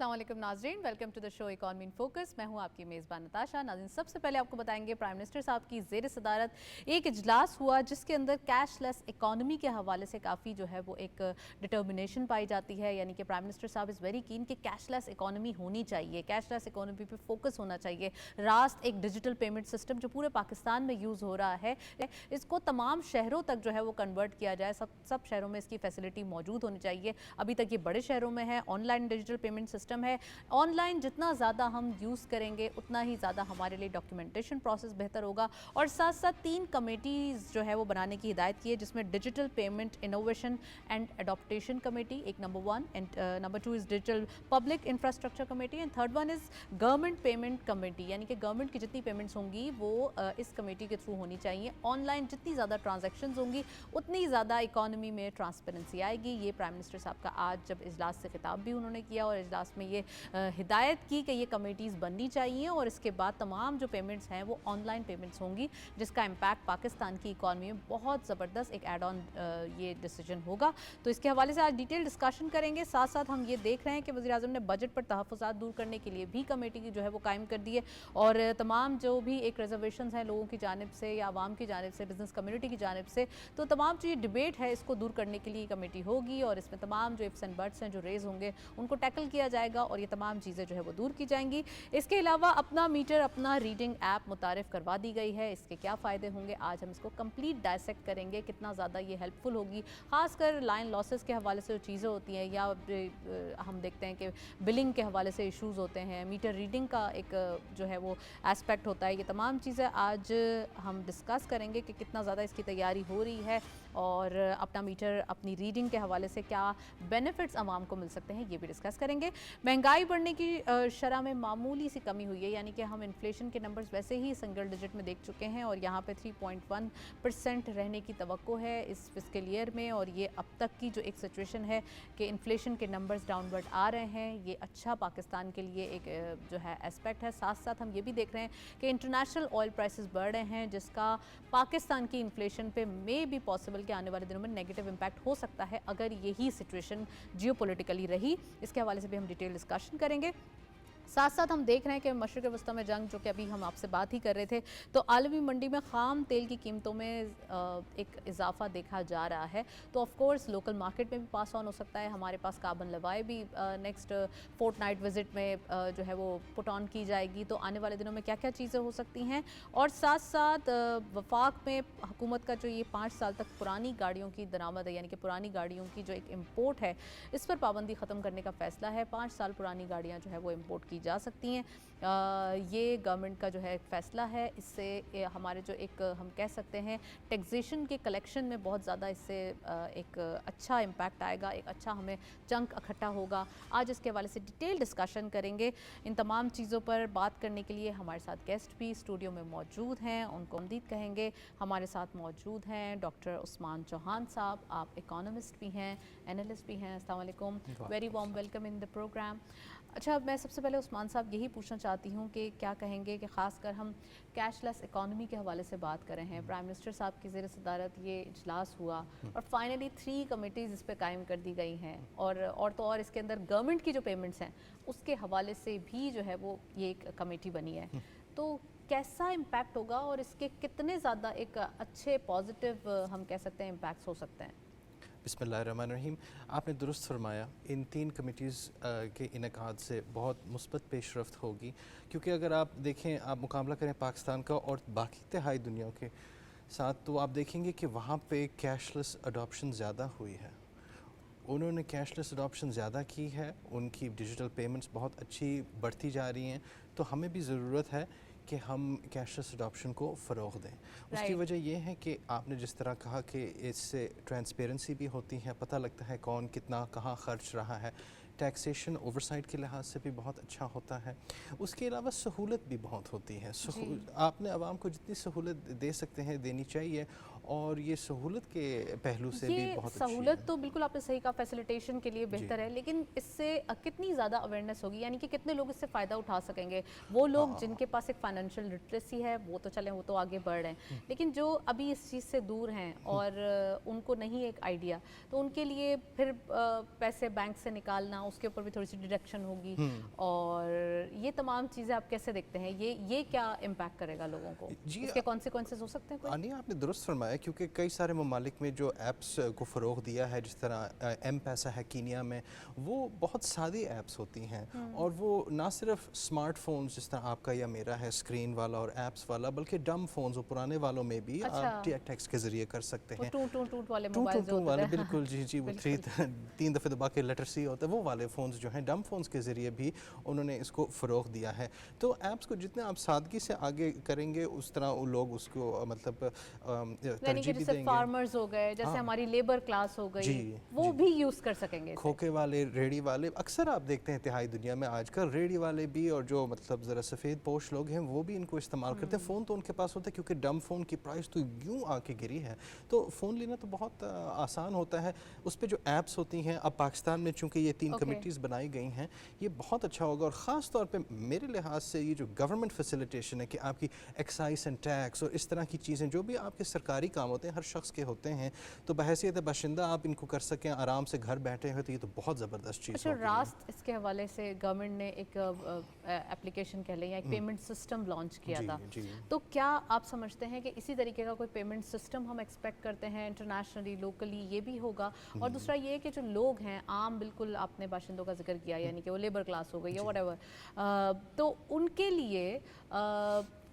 अस्सलाम वालेकुम नाज़रीन, welcome to the show economy in focus. मैं हूं आपकी मेज़बान नताशा। नाज़रीन, सबसे पहले आपको बताएंगे प्राइम मिनिस्टर साहब की ज़ेर सदारत एक इजलास हुआ जिसके अंदर कैशलेस इकॉनमी के हवाले से काफ़ी जो है वो एक डिटर्मिनेशन पाई जाती है। यानी कि प्राइम मिनिस्टर साहब इज़ वेरी कीन कि कैशलेस इकॉनमी होनी चाहिए, कैशलेस इकॉनमी पर फोकस होना चाहिए। रास्त एक डिजिटल पेमेंट सिस्टम जो पूरे पाकिस्तान में यूज़ हो रहा है, इसको तमाम शहरों तक जो है वो कन्वर्ट किया जाए। सब शहरों में इसकी फैसिलिटी मौजूद होनी चाहिए। अभी तक ये बड़े शहरों में है, ऑनलाइन डिजिटल पेमेंट सिस्टम है। ऑनलाइन जितना ज़्यादा हम यूज़ करेंगे उतना ही ज़्यादा हमारे लिए डॉक्यूमेंटेशन प्रोसेस बेहतर होगा। और साथ साथ 3 कमेटीज़ जो है वो बनाने की हिदायत की है, जिसमें digital payment innovation and adoption committee एक number 1 and number 2 is digital public infrastructure committee and third one is government payment committee. यानी कि गवर्नमेंट की जितनी पेमेंट्स होंगी वो इस कमेटी के थ्रू होनी चाहिए। ऑनलाइन जितनी ज़्यादा ट्रांजैक्शंस होंगी उतनी ज़्यादा इकॉनमी में ट्रांसपेरेंसी आएगी। ये प्राइम मिनिस्टर साहब का आज जब इजलास से खिताब भी उन्होंने किया और इजलास में ये हिदायत की कि ये कमेटीज़ बननी चाहिए और इसके बाद तमाम जो पेमेंट्स हैं वो ऑनलाइन पेमेंट्स होंगी, जिसका इम्पैक्ट पाकिस्तान की इकॉनमी में बहुत ज़बरदस्त एक एड ऑन ये डिसीजन होगा। तो इसके हवाले से आज डिटेल डिस्कशन करेंगे। साथ साथ हम ये देख रहे हैं कि वज़ीर-ए-आज़म ने बजट पर तहफ़्फ़ुज़ात दूर करने के लिए भी कमेटी की जो है वो कायम कर दी है और तमाम जो भी एक रिजर्वेशंस हैं लोगों की जानिब से या आवाम की जानिब से, बिज़नेस कम्युनिटी की जानिब से, तो तमाम जो ये डिबेट है इसको दूर करने के लिए कमेटी होगी और इसमें तमाम जो इफ्स एंड बट्स हैं जो रेज़ होंगे उनको टैकल किया जाएगा और ये तमाम चीज़ें जो है वो दूर की जाएंगी। इसके अलावा अपना मीटर अपना रीडिंग ऐप मुतारिफ़ करवा दी गई है। इसके क्या फ़ायदे होंगे आज हम इसको कंप्लीट डायसेक्ट करेंगे, कितना ज़्यादा ये हेल्पफुल होगी। ख़ासकर लाइन लॉसेस के हवाले से जो चीज़ें होती हैं या हम देखते हैं कि बिलिंग के हवाले से इशूज़ होते हैं, मीटर रीडिंग का एक जो है वो एस्पेक्ट होता है। ये तमाम चीज़ें आज हम डिस्कस करेंगे कि कितना ज़्यादा इसकी तैयारी हो रही है और अपना मीटर अपनी रीडिंग के हवाले से क्या बेनिफिट्स आवाम को मिल सकते हैं, ये भी डिस्कस करेंगे। महंगाई बढ़ने की शरह में मामूली सी कमी हुई है, यानी कि हम इन्फ्लेशन के नंबर्स वैसे ही सिंगल डिजिट में देख चुके हैं और यहाँ पे 3.1% रहने की तवक्को है इस फिस्कल ईयर में। और ये अब तक की जो एक सिचुएशन है कि इन्फ्लेशन के नंबर्स डाउनवर्ड आ रहे हैं, ये अच्छा पाकिस्तान के लिए एक जो है एस्पेक्ट है। साथ साथ हम ये भी देख रहे हैं कि इंटरनेशनल ऑयल प्राइसेस बढ़ रहे हैं, जिसका पाकिस्तान की इन्फ्लेशन पे मे भी पॉसिबल कि आने वाले दिनों में नेगेटिव इम्पैक्ट हो सकता है अगर यही सिचुएशन जियोपॉलिटिकली रही। इसके हवाले से भी हम डिटेल डिस्कशन करेंगे। साथ साथ हम देख रहे हैं कि मशरिक़ वस्ता में जंग, जो कि अभी हम आपसे बात ही कर रहे थे, तो आलमी मंडी में ख़ाम तेल की कीमतों में एक इजाफा देखा जा रहा है। तो ऑफ कोर्स लोकल मार्केट में भी पास ऑन हो सकता है। हमारे पास कार्बन लवाई भी नेक्स्ट फोर्टनाइट विजिट में जो है वो पुट ऑन की जाएगी। तो आने वाले दिनों में क्या क्या चीज़ें हो सकती हैं। और साथ साथ वफाक में हुकूमत का जो ये 5 साल तक पुरानी गाड़ियों की दरामद है, यानी कि पुरानी गाड़ियों की जो एक इम्पोर्ट है, इस पर पाबंदी ख़त्म करने का फ़ैसला है। 5 साल पुरानी गाड़ियाँ जो है वो इम्पोर्ट की जा सकती हैं। ये गवर्नमेंट का जो है फ़ैसला है। इससे हमारे जो एक हम कह सकते हैं टैक्सेशन के कलेक्शन में बहुत ज़्यादा इससे एक अच्छा इम्पैक्ट आएगा, एक अच्छा हमें चंक इकट्ठा होगा। आज इसके हवाले से डिटेल डिस्कशन करेंगे। इन तमाम चीज़ों पर बात करने के लिए हमारे साथ गेस्ट भी स्टूडियो में मौजूद हैं, उनको आमदीद कहेंगे। हमारे साथ मौजूद हैं डॉक्टर उस्मान चौहान साहब, आप इकोनॉमिस्ट भी हैं, एनालिस्ट भी हैं। अस्सलाम वालेकुम, very warm welcome in the programme. अच्छा, मैं सबसे पहले उस्मान साहब यही पूछना चाहती हूँ कि क्या कहेंगे कि ख़ासकर हम कैशलेस इकॉनमी के हवाले से बात कर रहे हैं। प्राइम मिनिस्टर साहब की ज़ेर सदारत ये इजलास हुआ और फाइनली 3 कमेटीज़ इस पर कायम कर दी गई हैं और तो और इसके अंदर गवर्नमेंट की जो पेमेंट्स हैं उसके हवाले से भी जो है वो ये एक कमेटी बनी है। तो कैसा इम्पैक्ट होगा और इसके कितने ज़्यादा एक अच्छे पॉजिटिव हम कह सकते हैं इम्पैक्ट्स हो सकते हैं। बिस्मिल्लाहिर्रहमानिर्रहीम, आपने दुरुस्त फरमाया। इन 3 कमेटीज़ के इनेकाद से बहुत मुस्बत पेशरफ्त होगी, क्योंकि अगर आप देखें, आप मुकाबला करें पाकिस्तान का और बाकी तिहाई दुनिया के साथ, तो आप देखेंगे कि वहाँ पे कैशलेस अडॉप्शन ज़्यादा हुई है। उन्होंने कैशलेस अडॉप्शन ज़्यादा की है, उनकी डिजिटल पेमेंट्स बहुत अच्छी बढ़ती जा रही हैं। तो हमें भी ज़रूरत है कि हम कैशलेस अडॉप्शन को फ़रोग़ दें। उसकी वजह यह है कि आपने जिस तरह कहा कि इससे ट्रांसपेरेंसी भी होती है, पता लगता है कौन कितना कहाँ ख़र्च रहा है। टैक्सेशन ओवरसाइट के लिहाज से भी बहुत अच्छा होता है। उसके अलावा सहूलत भी बहुत होती है। आपने आवाम को जितनी सहूलत दे सकते हैं देनी चाहिए और ये सहूलत के पहलू से भी ये बहुत अच्छी सहूलत है। तो बिल्कुल आपने सही कहा, फैसिलिटेशन के लिए बेहतर है, लेकिन इससे कितनी ज़्यादा अवेयरनेस होगी, यानी कि कितने लोग इससे फ़ायदा उठा सकेंगे। वो लोग हाँ। जिनके पास एक फाइनेंशियल लिटरेसी है वो तो चलें, वो तो आगे बढ़ रहे हैं, लेकिन जो अभी इस चीज़ से दूर हैं और उनको नहीं एक आइडिया, तो उनके लिए फिर पैसे बैंक से निकालना, उसके ऊपर भी थोड़ी सी डिडक्शन होगी, और ये तमाम चीज़ें आप कैसे देखते हैं, ये क्या इम्पैक्ट करेगा लोगों को, जी, इसके कॉन्सिक्वेंसेस हो सकते हैं कोई? नहीं, आपने दुरुस्त फरमाया, क्योंकि कई सारे ममालिक में जो ऐप्स को फ़रोग़ दिया है, जिस तरह एम पैसा है कीनिया में, वो बहुत सादी ऐप्स होती हैं और वो ना सिर्फ स्मार्टफोन्स जिस तरह आपका या मेरा है स्क्रीन वाला और ऐप्स वाला, बल्कि डम फ़ोन्स वो पुराने वालों में भी अच्छा। आप टेक्स्ट के ज़रिए कर सकते वो हैं। टूट टूट टूट वाले टू मोबाइल टू जो टू होते वाले थे। बिल्कुल, जी जी, वो बिल्कुल। 3 दफ़े दबा के लेटर सी होता है, वो वाले फ़ोन्स जो हैं डम फ़ोन्स के ज़रिए भी उन्होंने इसको फ़रोग़ दिया है। तो ऐप्स को जितने आप सादगी से आगे करेंगे उस तरह वो लोग उसको मतलब यानी कि तरजीह भी जैसे देंगे। फार्मर्स हो गए, जैसे हाँ। हमारी लेबर क्लास हो गई, जी, वो जी। भी यूज़ कर सकेंगे इसे। खोखे वाले, रेडी वाले, अक्सर आप देखते हैं तिहाई दुनिया में आजकल रेडी वाले भी, और जो मतलब ज़रा सफ़ेद पोश लोग हैं वो भी इनको इस्तेमाल करते हैं। फ़ोन तो उनके पास होता है, क्योंकि डम फ़ोन की प्राइस तो यूँ आके गिरी है, तो फ़ोन लेना तो बहुत आसान होता है। उस पे जो ऐप्स होती हैं, अब पाकिस्तान में चूँकि ये 3 ओके। कमिटीज़ बनाई गई हैं, ये बहुत अच्छा होगा, और ख़ास तौर पे मेरे लिहाज से ये जो गवर्नमेंट फैसिलिटेशन है कि आपकी एक्साइज़ एंड टैक्स और इस तरह की चीज़ें जो भी आपके सरकारी काम होते हैं, हर शख्स के होते हैं, तो बहैसियत बाशिंदा आप इनको कर सकें आराम से घर बैठे हुए, तो ये तो बहुत ज़बरदस्त चीज़ अच्छा, होगी। रास्त इसके हवाले से गवर्नमेंट ने एक एप्लीकेशन कह लें या एक पेमेंट सिस्टम लॉन्च किया जी, था, जी। तो क्या आप समझते हैं कि इसी तरीके का कोई पेमेंट सिस्टम हम एक्सपेक्ट करते हैं इंटरनेशनली, लोकली, ये भी होगा? और दूसरा ये कि जो लोग हैं आम, बिल्कुल आपने बाशिंदों का जिक्र किया, यानी कि वो लेबर क्लास हो गई या जी। व्हाटएवर, तो उनके लिए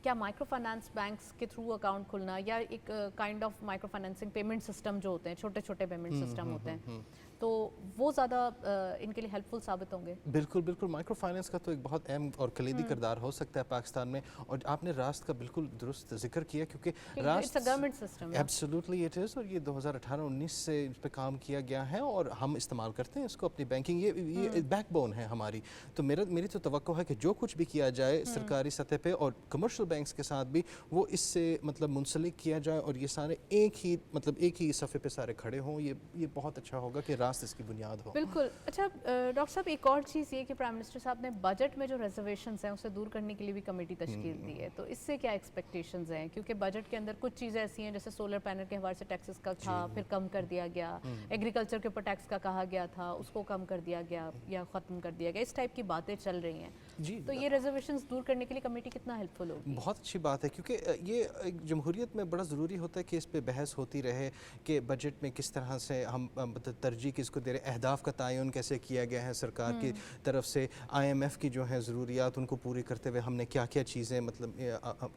क्या माइक्रो फाइनेंस बैंक्स के थ्रू अकाउंट खुलना या एक kind of micro financing payment system जो होते हैं, छोटे छोटे पेमेंट सिस्टम होते हैं, तो वो ज़्यादा इनके लिए हेल्पफुल साबित होंगे? बिल्कुल, बिल्कुल, माइक्रो फाइनेंस का तो एक बहुत अहम और कलीदी किरदार हो सकता है पाकिस्तान में, और आपने रास्त का बिल्कुल दुरुस्त ज़िक्र किया, क्योंकि इट्स रास्त a government system. Absolutely it is, और ये 2018-19 से इस पे काम किया गया है और हम इस्तेमाल करते हैं इसको अपनी बैंकिंग, ये बैकबोन है हमारी। तो मेरी तो तवक्को है कि जो कुछ भी किया जाए सरकारी सतह पे और कमर्शियल बैंक्स के साथ भी, वो इससे मतलब मुंसलिक किया जाए, और ये सारे एक ही सफ़े पे सारे खड़े हों। ये बहुत अच्छा होगा कि रास्त इसकी बुनियाद हो। बिल्कुल। अच्छा, डॉक्टर साहब, एक और चीज़ ये कि प्राइम मिनिस्टर साहब ने बजट में जो रिजर्वेशंस हैं उसे दूर करने के लिए भी कमेटी तश्कील दी है, तो इससे क्या एक्सपेक्टेशंस हैं? क्योंकि बजट के अंदर कुछ चीज़ें ऐसी हैं, जैसे सोलर पैनल के हवाले से टैक्सेस का था, फिर कम कर दिया गया, एग्रीकल्चर के ऊपर टैक्स का कहा गया था, उसको कम कर दिया गया या ख़त्म कर दिया गया, इस टाइप की बातें चल रही हैं। जी, तो ये रिजर्वेशंस दूर करने के लिए कमेटी कितना हेल्पफुल होगी? बहुत अच्छी बात है, क्योंकि ये एक जमहूरियत में बड़ा ज़रूरी होता है कि इस पे बहस होती रहे कि बजट में किस तरह से हम मतलब तरजीह किसको दे रहे, अहदाफ का तयन कैसे किया गया है सरकार की तरफ से, IMF की जो है ज़रूरियात उनको पूरी करते हुए हमने क्या क्या चीज़ें मतलब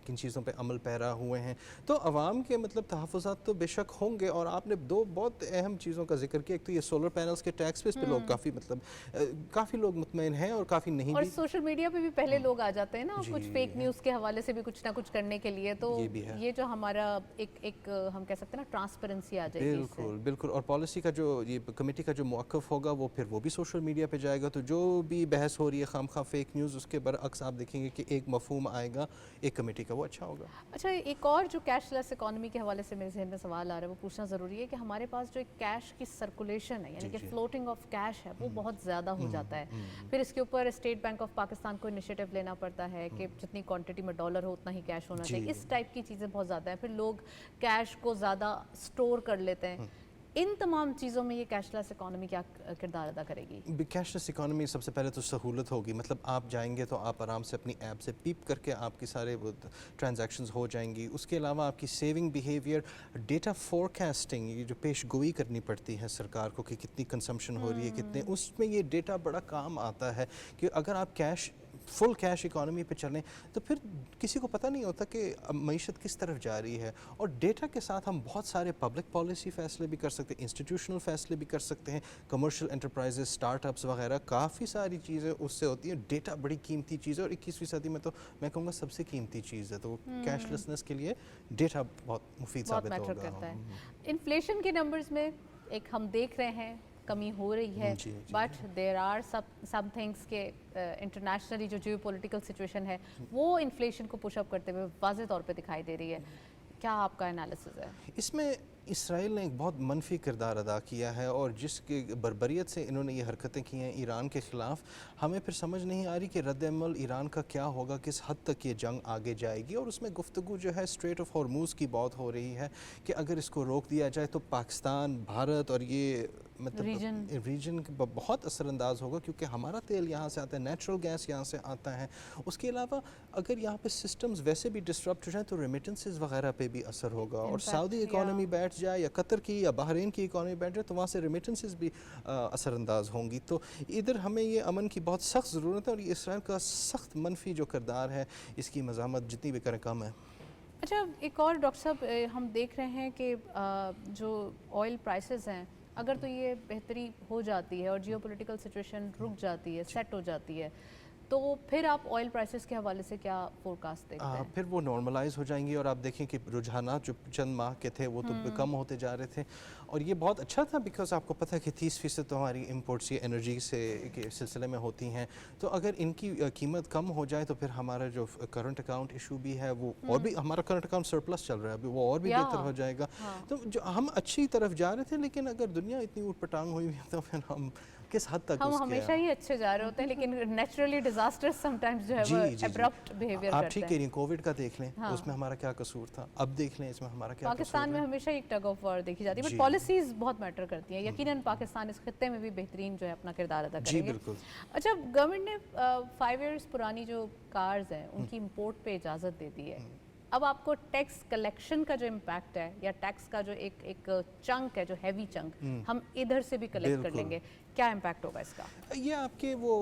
किन चीज़ों पे अमल पैरा हुए हैं। तो अवाम के मतलब तहफ़्फ़ुज़ात तो बेशक होंगे, और आपने 2 बहुत अहम चीज़ों का जिक्र किया। एक तो ये सोलर पैनल्स के टैक्स पे, इस पे लोग काफ़ी मतलब काफ़ी लोग मुतमईन हैं और काफ़ी नहीं और भी। सोशल मीडिया पे भी पहले लोग आ जाते हैं ना, कुछ जी, फेक न्यूज़ के हवाले से भी कुछ ना कुछ करने के लिए, तो ये भी है। ये जो हमारा एक हम कह सकते हैं ना, ट्रांसपेरेंसी आ जाएगी इससे। बिल्कुल, बिल्कुल, और पॉलिसी का जो ये कमेटी का जो मौक़िफ़ होगा, वो भी सोशल मीडिया पे जाएगा, तो जो भी बहस हो रही है खामखा फेक न्यूज़, उसके बरअक्स आप देखेंगे कि एक मफ़हूम आएगा एक कमेटी का, वो अच्छा होगा। अच्छा, एक और जो कैशलेस इकोनॉमी के हवाले से मेरे ज़हन में सवाल आ रहा है, वो पूछना ज़रूरी है कि हमारे पास जो एक कैश की सर्कुलेशन है, यानी कि जी। फ्लोटिंग ऑफ कैश है, वो बहुत ज़्यादा हो जाता है। फिर इसके ऊपर स्टेट बैंक ऑफ पाकिस्तान को इनिशिएटिव लेना पड़ता है कि जितनी क्वांटिटी में डॉलर हो उतना ही कैश होना चाहिए। जी। इस टाइप की चीज़ें बहुत ज़्यादा हैं। फिर लोग कैश को ज़्यादा स्टोर कर लेते हैं। इन तमाम चीज़ों में ये कैशलेस इकोनॉमी क्या किरदार अदा करेगी? कैशलेस इकोनॉमी सबसे पहले तो सहूलत होगी, मतलब आप जाएंगे तो आप आराम से अपनी ऐप से पीप करके आपके सारे वो ट्रांजैक्शंस हो जाएंगी। उसके अलावा आपकी सेविंग बिहेवियर, डेटा फोरकास्टिंग, ये जो पेश गोई करनी पड़ती है सरकार को कि कितनी कंजम्पशन हो रही है, कितने, उसमें ये डेटा बड़ा काम आता है कि अगर आप फुल कैश इकोनॉमी पे चलें तो फिर किसी को पता नहीं होता कि मईशत किस तरफ जा रही है। और डेटा के साथ हम बहुत सारे पब्लिक पॉलिसी फ़ैसले भी कर सकते हैं, इंस्टीट्यूशनल फ़ैसले भी कर सकते हैं, कमर्शियल एंटरप्राइजेस, स्टार्टअप्स वगैरह, काफ़ी सारी चीज़ें उससे होती हैं। डेटा बड़ी कीमती चीज़ है, और 21वीं सदी में तो मैं कहूँगा सबसे कीमती चीज़ है, तो कैशलेसनेस के लिए डेटा बहुत मुफीद बहुत साबित मैटर होगा। करता है। इन्फ्लेशन के नंबर्स में एक हम देख रहे हैं कमी हो रही है, जी, जी। But there are some things के इंटरनेशनली जो जियो पॉलिटिकल सिचुएशन है वो इन्फ्लेशन को पुशअप करते हुए वाज़ेह तौर पे दिखाई दे रही है। क्या आपका एनालिसिस है? इसमें इसराइल ने एक बहुत मनफी किरदार अदा किया है और जिसके बर्बरियत से इन्होंने ये हरकतें की हैं ईरान के ख़िलाफ़, हमें फिर समझ नहीं आ रही कि रद्द-ए-अमल ईरान का क्या होगा, किस हद तक ये जंग आगे जाएगी। और उसमें गुफ्तगू जो है स्ट्रेट ऑफ हॉर्मूज़ की बहुत हो रही है कि अगर इसको रोक दिया जाए तो पाकिस्तान, भारत और ये मतलब रीजन बहुत असरअंदाज होगा, क्योंकि हमारा तेल यहाँ से आता है, नेचुरल गैस यहाँ से आता है। उसके अलावा अगर यहाँ पे सिस्टम्स वैसे भी डिस्टर्ब हो जाए तो रेमिटेंसेस वगैरह पे भी असर होगा। और सऊदी इकॉनमी बैठ जाए या कतर की या बहरीन की इकॉनमी बैठ जाए तो वहाँ से रेमिटेंसेस भी असरअंदाज होंगी। तो इधर हमें ये अमन की बहुत सख्त ज़रूरत है और ये इसराइल का सख्त मनफी जो किरदार है इसकी मज़ामत जितनी भी करें कम है। अच्छा, एक और डॉक्टर साहब हम देख रहे हैं कि जो ऑयल प्राइसेस हैं, अगर तो ये बेहतरी हो जाती है और जियोपॉलिटिकल सिचुएशन रुक जाती है, सेट हो जाती है, तो फिर आप ऑयल प्राइसेस के हवाले से क्या फोरकास्ट देखते हैं? फिर वो नॉर्मलाइज हो जाएंगी और आप देखें कि रुझानात जो चंद माह के थे वो तो कम होते जा रहे थे। और ये बहुत अच्छा था बिकॉज आपको पता है कि 30% तो हमारी इंपोर्ट्स ये एनर्जी से के सिलसिले में होती हैं। तो अगर इनकी कीमत कम हो जाए तो फिर हमारा जो करंट अकाउंट इशू भी है वो और भी, हमारा करंट अकाउंट सरप्लस चल रहा है अभी, वो और भी बेहतर हो जाएगा। तो जो हम अच्छी तरफ जा रहे थे, लेकिन अगर दुनिया इतनी ऊटपटांग हुई है तो फिर हम किस हद तक हम हमेशा ही अच्छे जा रहे होते हैं, लेकिन नेचुरली डिजास्टर्स समटाइम्स जो है वो एब्रप्ट बिहेवियर करते हैं। आप ठीक कह रही हैं, कोविड का देख लें, उसमें हमारा क्या कसूर था, अब देख लें इसमें हमारा क्या पाकिस्तान में हमेशा एक टग ऑफ वॉर देखी जाती है, बट पॉलिसीज बहुत मैटर करती हैं। यकीनन पाकिस्तान इस खित्ते में भी बेहतरीन जो है अपना किरदार अदा करेंगे। जी बिल्कुल। अच्छा, गवर्नमेंट ने 5 इयर्स पुरानी जो कार्स हैं उनकी इंपोर्ट पे इजाज़त दे दी है। अब आपको टैक्स कलेक्शन का जो इम्पैक्ट है या टैक्स का जो एक चंक है, जो हैवी चंक हम इधर से भी कलेक्ट कर लेंगे, क्या इम्पैक्ट होगा इसका? ये आपके वो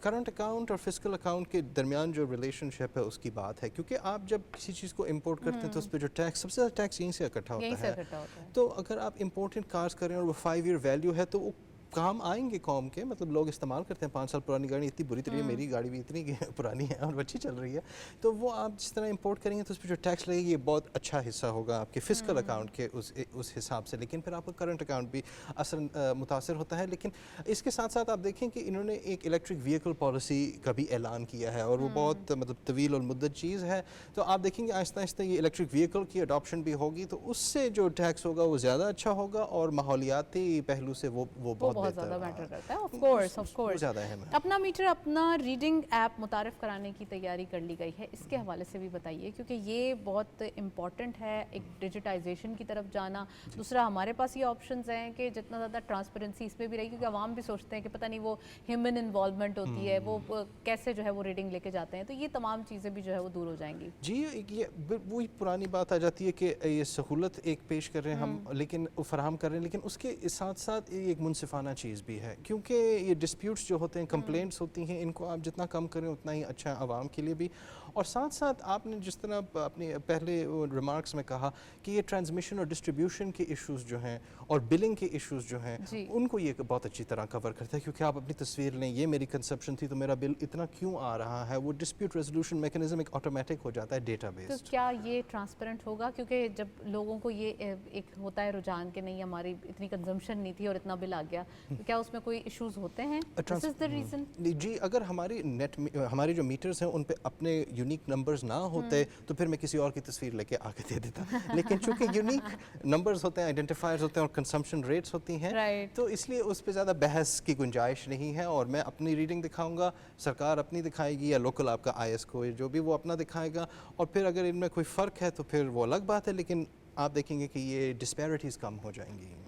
करंट अकाउंट और फिस्कल अकाउंट के दरमियान जो रिलेशनशिप है उसकी बात है, क्योंकि आप जब किसी चीज़ को इंपोर्ट करते हैं तो उस पर जो टैक्स, सबसे ज़्यादा टैक्स यहीं से इकट्ठा होता है। तो अगर आप इंपोर्टेड कार्स करें और वो 5 ईयर वैल्यू है तो वो काम आएंगे कौम के, मतलब लोग इस्तेमाल करते हैं। 5 साल पुरानी गाड़ी इतनी बुरी तरीके, मेरी गाड़ी भी इतनी पुरानी है और अच्छी चल रही है, तो वो आप जिस तरह इंपोर्ट करेंगे तो उस पर जो टैक्स लगेगी ये बहुत अच्छा हिस्सा होगा आपके फिस्कल अकाउंट के उस हिसाब से। लेकिन फिर आपका करंट अकाउंट भी असर मुतासर होता है। लेकिन इसके साथ साथ आप देखें कि इन्होंने एक इलेक्ट्रिक व्हीकल पॉलिसी का भी ऐलान किया है और वो बहुत मतलब तवील और मुद्दत चीज़ है। तो आप देखेंगे आहिस्ता आहिस्ता ये इलेक्ट्रिक व्हीकल की अडॉप्शन भी होगी, तो उससे जो टैक्स होगा वो ज़्यादा अच्छा होगा और माहौलियाती पहलू से वो बहुत ज़्यादा मैटर करता है। ऑफ कोर्स ज़्यादा है। अपना मीटर, अपना रीडिंग ऐप मुतारिफ कराने की तैयारी कर ली गई है, इसके हवाले से भी बताइए, क्योंकि ये बहुत इम्पॉर्टेंट है, एक डिजिटाइजेशन की तरफ जाना। दूसरा, हमारे पास ये ऑप्शंस हैं कि जितना ज़्यादा ट्रांसपेरेंसी इसमें भी रही, क्योंकि आवाम भी सोचते हैं कि पता नहीं वो ह्यूमन इन्वॉल्वमेंट होती है, वो कैसे जो है वो रीडिंग लेके जाते हैं, तो ये तमाम चीज़ें भी जो है वो दूर हो जाएंगी। जी, ये वही पुरानी बात आ जाती है कि ये सहूलत एक पेश कर रहे हैं हम, लेकिन फराहम कर रहे हैं, लेकिन उसके साथ साथ एक मुनसिफाना चीज़ भी है, क्योंकि ये डिस्प्यूट्स जो होते हैं, कंप्लेंट्स होती हैं, इनको आप जितना कम करें उतना ही अच्छा आवाम के लिए भी। और साथ साथ आपने जिस तरह अपने पहले रिमार्क्स में कहा कि ये ट्रांसमिशन और डिस्ट्रीब्यूशन के इश्यूज़ जो हैं और बिलिंग के इश्यूज़ जो हैं उनको ये बहुत अच्छी तरह कवर करता है, क्योंकि आप अपनी तस्वीर लें, ये मेरी कंसप्शन थी तो मेरा बिल इतना क्यों आ रहा है, वो डिस्प्यूट रेजोल्यूशन मैकेनिज्म एक ऑटोमेटिक हो जाता है, डेटा बेस्ड। तो क्या ये ट्रांसपेरेंट होगा, क्योंकि जब लोगों को ये एक होता है रुझान कि नहीं हमारी इतनी कंजम्पशन नहीं थी और इतना बिल आ गया, तो क्या उसमें कोई इश्यूज होते हैं? This is the reason. जी, अगर हमारी जो मीटर्स हैं उन पे अपने यूनिक नंबर्स ना होते तो फिर मैं किसी और की तस्वीर लेके आके दे देता, लेकिन चूंकि यूनिक नंबर्स होते हैं, आइडेंटिफायर्स होते हैं और कंजम्पशन रेट्स होती हैं, तो इसलिए उस पर ज़्यादा बहस की गुंजाइश नहीं है। और मैं अपनी रीडिंग दिखाऊंगा, सरकार अपनी दिखाएगी, या लोकल आपका IS को जो भी वो अपना दिखाएगा, और फिर अगर इनमें कोई फ़र्क है तो फिर वो अलग बात है, लेकिन आप देखेंगे कि ये डिस्पैरिटीज़ कम हो जाएंगी।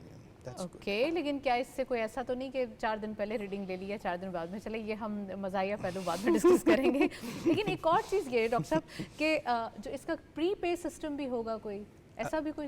ओके, लेकिन क्या इससे कोई ऐसा तो नहीं कि 4 दिन पहले रीडिंग ले लिया, 4 दिन बाद में चले, ये हम मज़ाहिया पहलू बाद में डिस्कस करेंगे। लेकिन एक और चीज़ ये डॉक्टर साहब कि जो इसका प्री पे सिस्टम भी होगा, कोई ऐसा भी कोई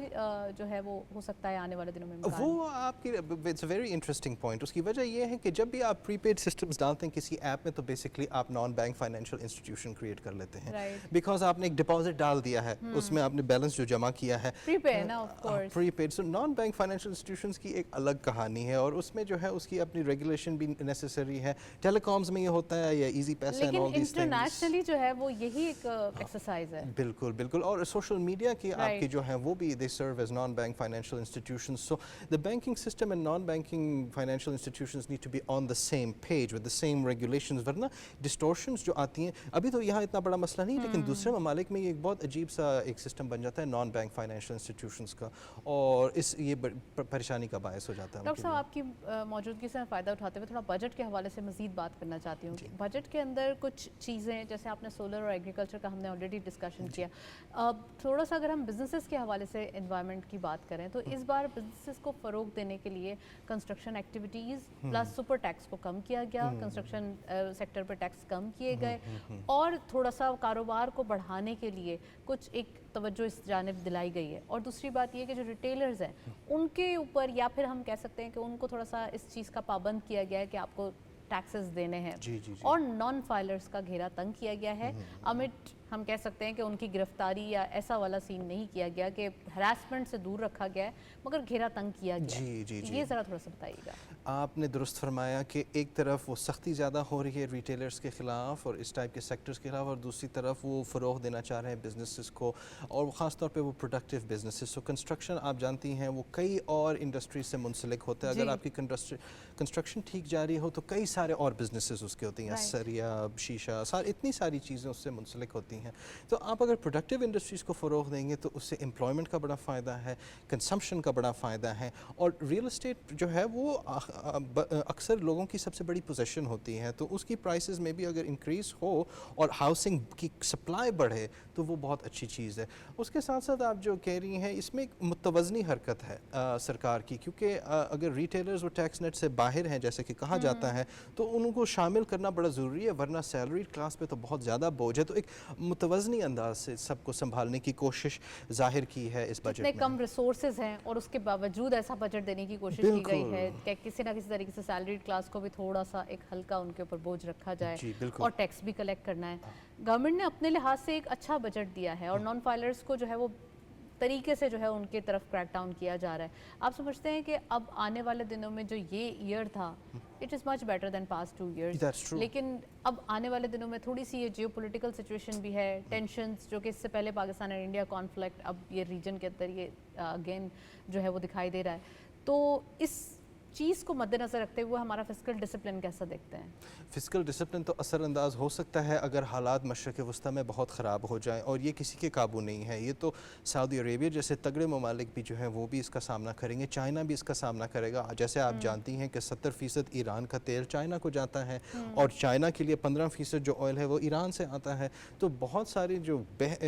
जो है वो हो सकता है आने वाले दिनों में? वो आपकी it's a very interesting point. उसकी वजह ये है कि जब भी आप प्रीपेड सिस्टम्स डालते हैं किसी ऐप में, तो बेसिकली आप non bank financial institution create कर लेते हैं, बिकॉज आपने एक डिपॉजिट डाल दिया है, उसमें आपने बैलेंस जो जमा किया है प्रीपेड ना, of course prepaid. So non bank financial institutions की एक अलग कहानी है और उसमें जो है उसकी अपनी रेगुलेशन भी नेसेसरी है। टेलीकॉम्स में ये होता है, या इजी पैसा and all this things, internationally जो है वो यही एक एक्सरसाइज है। बिल्कुल बिल्कुल। और सोशल मीडिया की आपकी जो है वो भी they serve as non bank financial institutions. So the banking system and non banking financial institutions need to be on the same page with the same regulations, वरना डिस्टॉर्शंस जो आती हैं, अभी तो यहाँ इतना बड़ा मसला नहीं, लेकिन दूसरे ममालिक में ये एक बहुत अजीब सा एक सिस्टम बन जाता है नॉन बैंक फाइनेंशियल इंस्टीट्यूशंस का, और इस ये परेशानी का बायस हो जाता है. डॉक्टर साहब, आपकी मौजूदगी से फ़ायदा उठाते हुए थोड़ा बजट के हवाले से मज़ीद बात करना चाहती हूँ. बजट के अंदर कुछ चीज़ें, जैसे आपने सोलर और एग्रीकल्चर का हमने ऑलरेडी डिस्कशन किया, थोड़ा सा अगर हम बिजनेसेस के हवाले से एनवायरनमेंट की बात करें तो इस बार बिजनेसेस को फ़रोग देने के लिए construction activities plus super tax को कम किया गया, कंस्ट्रक्शन सेक्टर पर टैक्स कम किए गए, और थोड़ा सा कारोबार को बढ़ाने के लिए कुछ एक तवज्जो इस जानिब दिलाई गई है. और दूसरी बात ये कि जो रिटेलर्स हैं उनके ऊपर, या फिर हम कह सकते हैं कि उनको थोड़ा सा इस चीज़ का पाबंद किया गया है कि आपको टैक्सेस देने हैं. और नॉन फाइलर्स का घेरा तंग किया गया है. अमिट हम कह सकते हैं कि उनकी गिरफ्तारी या ऐसा वाला सीन नहीं किया गया कि हरासमेंट से दूर रखा गया है, मगर घेरा तंग किया गया. ये ज़रा थोड़ा सा बताइएगा. आपने दुरुस्त फरमाया कि एक तरफ वो सख्ती ज़्यादा हो रही है रिटेलर्स के ख़िलाफ़ और इस टाइप के सेक्टर्स के खिलाफ, और दूसरी तरफ वो फ़रोग़ देना चाह रहे हैं बिजनेसेस को, और ख़ास तौर पे वो प्रोडक्टिव बिजनेसेस. सो कंस्ट्रक्शन आप जानती हैं वो कई और इंडस्ट्री से मुंसलिक होता है. अगर आपकी कंस्ट्रक्शन ठीक जा रही हो तो कई सारे और बिजनेसेस उसके होती हैं, सरिया, शीशा, इतनी सारी चीज़ें उससे मुंसलिक होती हैं. तो आप अगर प्रोडक्टिव इंडस्ट्रीज़ को फ़रोग़ देंगे तो उससे एम्प्लॉयमेंट का बड़ा फ़ायदा है, कंजम्पशन का बड़ा फ़ायदा है, और रियल इस्टेट जो है वो अक्सर लोगों की सबसे बड़ी पोजीशन होती है, तो उसकी प्राइसेस में भी अगर इंक्रीज़ हो और हाउसिंग की सप्लाई बढ़े तो वो बहुत अच्छी चीज़ है. उसके साथ साथ आप जो कह रही हैं इसमें एक मुतवज़नी हरकत है सरकार की, क्योंकि अगर रिटेलर्स और टैक्स नेट से बाहर हैं जैसे कि कहा जाता है तो उनको शामिल करना बड़ा ज़रूरी है, वरना सैलरीड क्लास पे तो बहुत ज़्यादा बोझ है. तो एक मुतवज़नी अंदाज से सबको संभालने की कोशिश ज़ाहिर की है इस बजट में. इतने कम रिसोर्सेज हैं और उसके बावजूद ऐसा बजट देने की कोशिश की गई है कि किसी ना किसी तरीके से सैलरीड क्लास को भी थोड़ा सा एक हल्का उनके ऊपर बोझ रखा जाए, और टैक्स भी कलेक्ट करना है. गवर्नमेंट ने अपने लिहाज से एक अच्छा बजट दिया है और नॉन फाइलर्स को जो है वो तरीके से जो है उनकी तरफ क्रैक डाउन किया जा रहा है. आप समझते हैं कि अब आने वाले दिनों में जो ये ईयर था, it is much better than past 2 years, लेकिन अब आने वाले दिनों में थोड़ी सी ये जियो पोलिटिकल सिचुएशन भी है, टेंशन्स जो कि इससे पहले पाकिस्तान और इंडिया कॉन्फ्लिक्ट, अब ये रीजन के अंदर ये अगेन जो है वो दिखाई दे रहा है. तो इस चीज़ को मद्देनज़र रखते हुए हमारा फिस्कल डिसिप्लिन कैसा देखते हैं? फिस्कल डिसिप्लिन तो असरअंदाज हो सकता है अगर हालात मशरक़ वस्ती में बहुत ख़राब हो जाएं, और ये किसी के काबू नहीं है. ये तो सऊदी अरेबिया जैसे तगड़े ममालिक भी जो हैं वो भी इसका सामना करेंगे, चाइना भी इसका सामना करेगा. जैसे आप जानती हैं कि 70% ईरान का तेल चाइना को जाता है, और चाइना के लिए 15% जो ऑयल है वो ईरान से आता है. तो बहुत सारे जो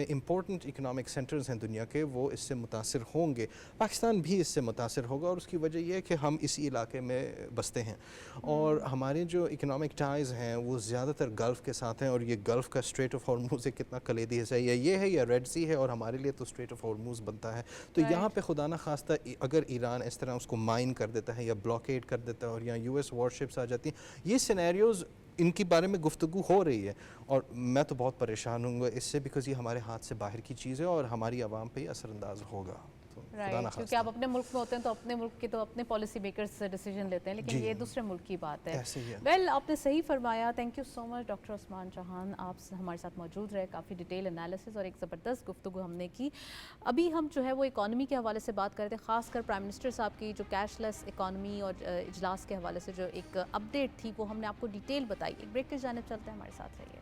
इम्पोर्टेंट इकनॉमिक सेंटर्स हैं दुनिया के वो इससे मुतासिर होंगे. पाकिस्तान भी इससे मुतासिर होगा, और उसकी वजह यह है कि हम इसी इलाके में बसते हैं, और हमारे जो इकनॉमिक टाइज़ हैं वो ज़्यादातर गल्फ़ के साथ हैं. और ये गल्फ़ का स्ट्रेट ऑफ हॉर्मूज़ एक कितना कलीदी हिस्सा है, ये है या रेड सी है, और हमारे लिए तो स्ट्रेट ऑफ हॉर्मूज़ बनता है. तो यहाँ पे खुदा न खास्ता अगर ईरान इस तरह उसको माइन कर देता है या ब्लॉकेड कर देता है और यहाँ US वॉरशिप्स आ जाती हैं, ये सिनेरियोज़ इनके बारे में गुफ्तगू हो रही है. और मैं तो बहुत परेशान हूँ इससे, बिकॉज़ ये हमारे हाथ से बाहर की चीज़ है और हमारी आवाम पे ही असरअंदाज होगा. राइट, क्योंकि आप अपने मुल्क में होते हैं तो अपने मुल्क के तो अपने पॉलिसी मेकर्स डिसीजन लेते हैं, लेकिन ये दूसरे मुल्क की बात है. वेल, आपने सही फरमाया. Thank you so much doctor Usman Chauhan, आप हमारे साथ मौजूद रहे. काफ़ी डिटेल एनालिसिस और एक ज़बरदस्त गुफ्तगू हमने की. अभी हम जो है वो इकॉनमी के हवाले से बात कर रहे थे, ख़ासकर प्राइम मिनिस्टर साहब की जो कैशलेस इकॉनमी और इजलास के हवाले से जो एक अपडेट थी वो हमने आपको डिटेल बताई. एक ब्रेक की जानिब चलते हैं, हमारे साथ रहिए.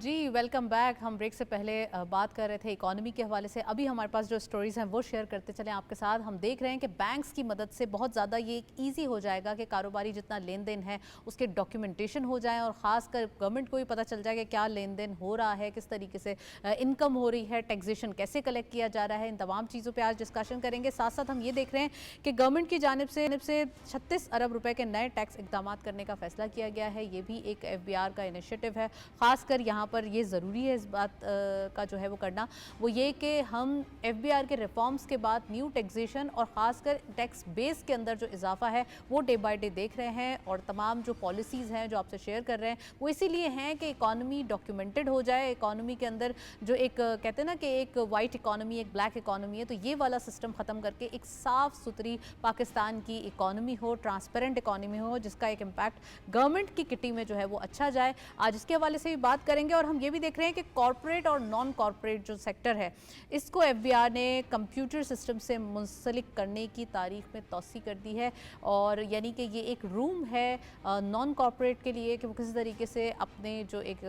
जी, वेलकम बैक. हम ब्रेक से पहले बात कर रहे थे इकॉनमी के हवाले से. अभी हमारे पास जो स्टोरीज़ हैं वो शेयर करते चलें आपके साथ. हम देख रहे हैं कि बैंक्स की मदद से बहुत ज़्यादा ये एक ईजी हो जाएगा कि कारोबारी जितना लेन देन है उसके डॉक्यूमेंटेशन हो जाए, और ख़ासकर गवर्नमेंट को भी पता चल जाए कि क्या लेन देन हो रहा है, किस तरीके से इनकम हो रही है, टैक्सेशन कैसे कलेक्ट किया जा रहा है. इन तमाम चीज़ों पर आज डिस्कशन करेंगे. साथ साथ हम ये देख रहे हैं कि गवर्नमेंट की जानिब से 36 अरब रुपये के नए टैक्स इकदाम करने का फैसला किया गया है. ये भी एक FBR का इनिशिएटिव है. ख़ासकर यहाँ पर ये लिए ज़रूरी है इस बात का जो है वो करना, वो ये कि हम एफबीआर के रिफॉर्म्स के बाद न्यू टैक्सेशन और ख़ासकर टैक्स बेस के अंदर जो इजाफा है वो डे बाय डे देख रहे हैं। और तमाम जो पॉलिसीज़ हैं जो आपसे शेयर कर रहे हैं वो इसीलिए हैं कि इकॉनमी डॉक्यूमेंटेड हो जाए। इकॉनमी के अंदर जो एक कहते हैं ना कि एक वाइट इकॉनमी, एक ब्लैक इकॉनमी है, तो ये वाला सिस्टम ख़त्म करके एक साफ़ सुथरी पाकिस्तान की इकॉनमी हो, ट्रांसपेरेंट इकॉनमी हो, जिसका एक इम्पैक्ट गवर्नमेंट की किटी में जो है वो अच्छा जाए। आज इसके हवाले से भी बात करेंगे। और हम ये भी देख रहे हैं कि कॉरपोरेट और नॉन कॉरपोरेट जो सेक्टर है इसको एफबीआर ने कंप्यूटर सिस्टम से मुंसलिक करने की तारीख में तौसी कर दी है। और यानी कि ये एक रूम है नॉन कॉरपोरेट के लिए कि वो किसी तरीके से अपने जो एक